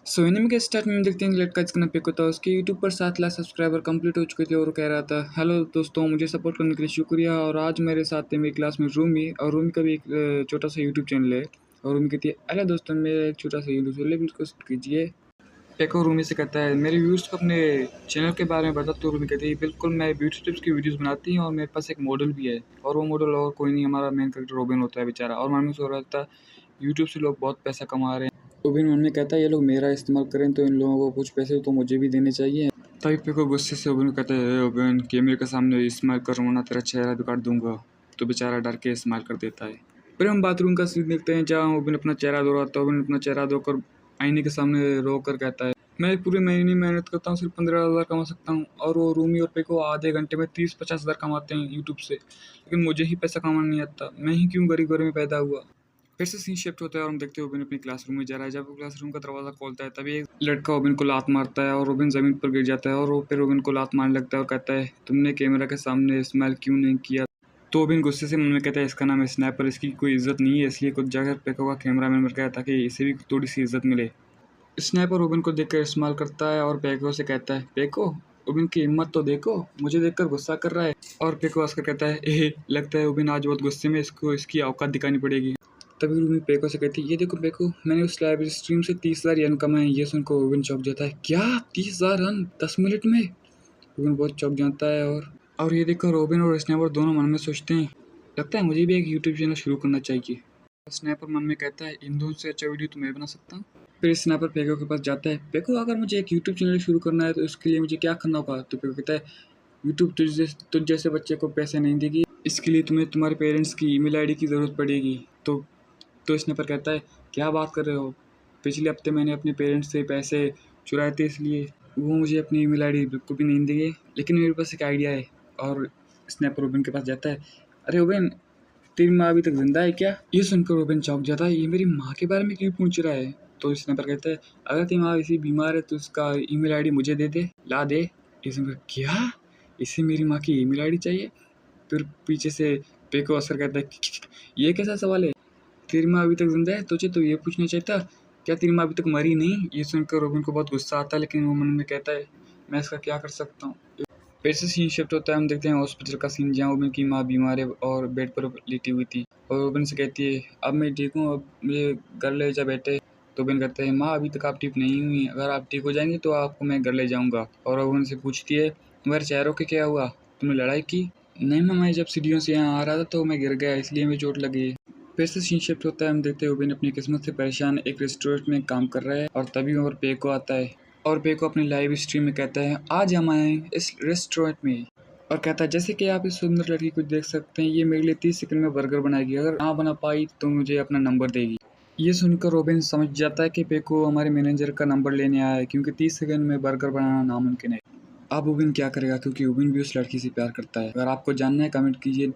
सो anime के start में देखते हैं कि लड़का जिसका नाम पिको था उसके यूट्यूब पर 7 लाख सब्सक्राइबर कंप्लीट हो चुके थे और वो कह रहा था हेलो दोस्तों, मुझे सपोर्ट करने के लिए शुक्रिया। और आज मेरे साथ है मेरी क्लास में रूमी, और रूमी का भी एक छोटा सा यूट्यूब चैनल है। और रूमी कहती है अरे दोस्तों, मेरा एक छोटा सा यूट्यूब चैनल है, बिल्कुल सब्सक्राइब कीजिए। पेको रूमी से कहता है मेरे व्यूअर्स को अपने चैनल के बारे में बता। तो रूमी कहती है बिल्कुल, मैं ब्यूटी टिप्स की वीडियोस बनाती हूँ और मेरे पास एक मॉडल भी है। और वो मॉडल और कोई नहीं, हमारा मेन कैरेक्टर रोबिन होता है बेचारा। और मन में सो रहा था यूट्यूब से लोग बहुत पैसा कमा रहे हैं। रोबिन मन में कहता है ये लोग मेरा इस्तेमाल करें तो इन लोगों को कुछ पैसे तो मुझे भी देने चाहिए। तभी पेको गुस्से से रोबिन को कहता है रोबिन, कैमरे के सामने इस्तेमाल करो वरना तेरा चेहरा भी काट दूंगा। तो बेचारा डर के इस्तेमाल कर देता है। फिर हम बाथरूम का सीन देखते हैं जहाँ रोबिन अपना चेहरा धो रहा था। रोबिन अपना चेहरा धोकर आईने के सामने रो कर कहता है मैं पूरे महीने मेहनत करता हूँ, सिर्फ 15,000 कमा सकता हूँ। और वो रूमी और पेको आधे घंटे में 30-50 हज़ार कमाते हैं यूट्यूब से। लेकिन मुझे ही पैसा कमाना नहीं आता, मैं ही क्यों गरीब घर में पैदा हुआ। फिर से सीन शिफ्ट होता है और हम देखते हैं रोबिन अपनी क्लासरूम में जा रहा है। जब वो क्लासरूम का दरवाजा खोलता है तभी एक लड़का रोबिन को लात मारता है और रोबिन जमीन पर गिर जाता है। और वो फिर रोबिन को लात मारने लगता है और कहता है तुमने कैमरा के सामने इस्तेमाल क्यों नहीं किया। तो रोबिन गुस्से से मन में कहता है इसका नाम है स्नैपर, इसकी कोई इज्जत नहीं है, इसलिए कुछ जगह पेको का कैमरा मैन मर गया ताकि इसे भी थोड़ी सी इज्जत मिले। स्नैपर रोबिन को देखकर इस्तेमाल करता है और पेको से कहता है पेको, रोबिन की हिम्मत तो देखो, मुझे देखकर गुस्सा कर रहा है। और पेको हंसकर कहता है लगता है रोबिन आज बहुत गुस्से में, इसको इसकी औकात दिखानी पड़ेगी। तभी रूमी पेको से कहती है ये देखो पेको, मैंने उस लाइव स्ट्रीम से 30,000 रन कमाए। ये सुनकर रोबिन चौंक जाता है क्या 30,000 रन 10 मिनट में। रोबिन बहुत चौंक जाता है और ये देखकर रोबिन और स्नैपर दोनों मन में सोचते हैं लगता है मुझे भी एक यूट्यूब चैनल शुरू करना चाहिए। स्नैपर मन में कहता है इन दोनों से अच्छा वीडियो तो मैं बना सकता हूँ। फिर स्नैपर पेको के पास जाता है पेको, अगर मुझे एक यूट्यूब चैनल शुरू करना है तो इसके लिए मुझे क्या करना होगा। तो पेको कहता है यूट्यूब तुझ जैसे बच्चे को पैसे नहीं देगी, इसके लिए तुम्हें तुम्हारे पेरेंट्स की ईमेल आईडी की ज़रूरत पड़ेगी। तो स्नैपर कहता है क्या बात कर रहे हो, पिछले हफ्ते मैंने अपने पेरेंट्स से पैसे चुराए थे, इसलिए वो मुझे अपनी ईमेल आईडी बिल्कुल भी नहीं देंगे। लेकिन मेरे पास एक आइडिया है। और स्नैपर रोबिन के पास जाता है अरे रोबिन, तेरी माँ अभी तक जिंदा है क्या। ये सुनकर रोबिन चौंक जाता है ये मेरी माँ के बारे में क्यों पूछ रहा है। तो स्नैपर कहता है अगर तेरी माँ इसी बीमार है तो उसका ईमेल आईडी मुझे दे दे, ला दे। ये सुनकर क्या, इसे मेरी माँ की ईमेल आईडी चाहिए। फिर पीछे से पेको असर कहता है ये कैसा सवाल है, तेरी माँ अभी तक जिंदा है, तुझे तो ये पूछना चाहिए था क्या तेरी माँ अभी तक मरी नहीं। ये सुनकर रोबिन को बहुत गुस्सा आता है, लेकिन वो मन में कहता है मैं इसका क्या कर सकता हूँ। फिर से सीन शिफ्ट होता है, हम देखते हैं हॉस्पिटल का सीन जहाँ रोबिन की माँ बीमार है और बेड पर लेटी हुई थी। और रोबिन से कहती है अब मैं ठीक हूँ, अब मुझे घर ले जा बेटे। तो रोबिन कहता है माँ अभी तक आप ठीक नहीं हुई, अगर आप ठीक हो जाएंगे तो आपको मैं घर ले जाऊँगा। और रोबिन से पूछती है तुम्हारे चेहरों के क्या हुआ, तुमने लड़ाई की। नहीं माँ, मैं जब सीढ़ियों से यहाँ आ रहा था तो मैं गिर गया, इसलिए मुझे चोट लगी। फिर से सीन शिफ्ट होता है, हम देखते हैं रोबिन अपनी किस्मत से परेशान एक रेस्टोरेंट में काम कर रहा है। और तभी वहाँ पर पेको आता है और पेको अपनी लाइव स्ट्रीम में कहता है आज हम आए इस रेस्टोरेंट में। और कहता है जैसे कि आप इस सुंदर लड़की को देख सकते हैं, ये मेरे लिए 30 सेकंड में बर्गर बनाएगी, अगर ना बना पाई तो मुझे अपना नंबर देगी। ये सुनकर रोबिन समझ जाता है कि पेको हमारे मैनेजर का नंबर लेने आया है, क्योंकि 30 सेकंड में बर्गर बनाना नामुमकिन है। अब रोबिन क्या करेगा, क्योंकि रोबिन भी उस लड़की से प्यार करता है। अगर आपको जानना है कमेंट कीजिए।